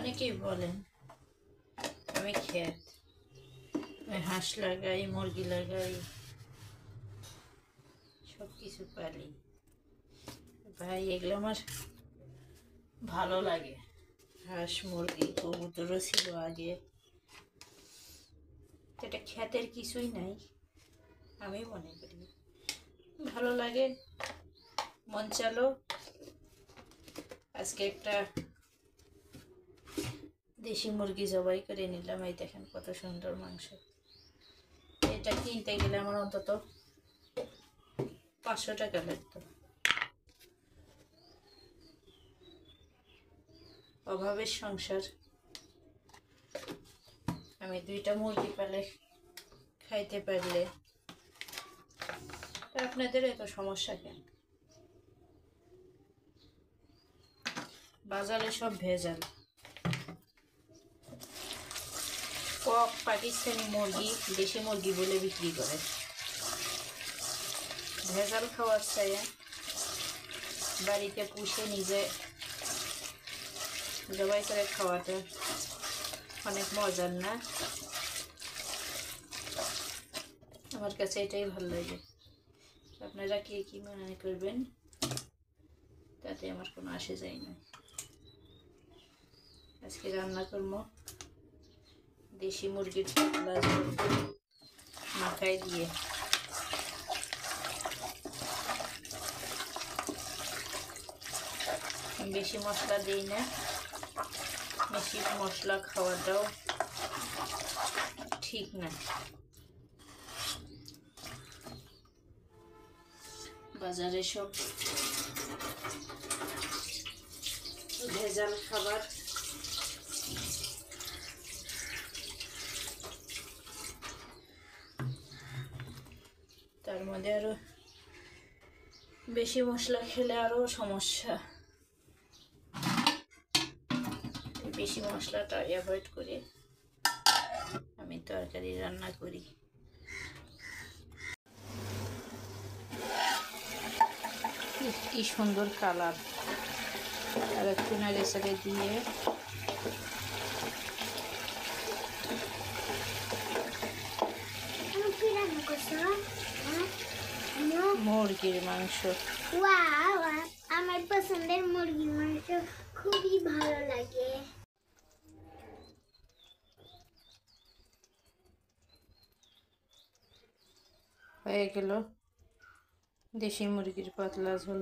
অনেকেই বলেন আমি ক্ষেত, আমি হাঁস লাগাই, মুরগি লাগাই, সব কিছু পালি। ভাই এগুলো আমার ভালো লাগে। হাঁস মুরগি কবুতরও ছিল আগে। এটা ক্ষেতের কিছুই নাই আমি মনে করি। ভালো লাগে, মন চালো আজকে একটা দেশি মুরগি জবাই করে নিলাম। এই দেখেন কত সুন্দর মাংস। এটা কিনতে গেলে আমার অন্তত 500 টাকা লাগতো। অভাবের সংসার, আমি 2টা মুরগি পালে খাইতে পারলে আপনাদের এত সমস্যা কেন? বাজারে সব ভেজাল। কক পাকিস্তানি মুরগি দেশি মুরগি বলে বিক্রি করে। ভেজাল খাওয়ার চাই বাড়িতে পুষে নিজে জবাই করে খাওয়াটা অনেক মজার না? আমার কাছে এটাই ভালো লাগে। আপনারা কে কি মনে করবেন তাতে আমার কোনো আসে যায় না। আজকে রান্না করবো দেশি মুরগির পাতলা ঝোল মাখায় দিয়ে। বেশি মশলা দিই না, বেশি মশলা খাওয়াটাও ঠিক না। বাজারে সব ভেজাল খাবার। তার মধ্যে আরো বেশি মশলা খেলে আরো সমস্যা। বেশি মশলাটা অ্যাভয়েড করে আমি তরকারি রান্না করি। কি সুন্দর কালার। আর একটু নাড়ে চাড়ে দিয়ে মুরগির মাংস। আমার পছন্দের মুরগির মাংস খুবই ভালো লাগে। হয়ে গেল দেশি মুরগির পাতলা ঝোল।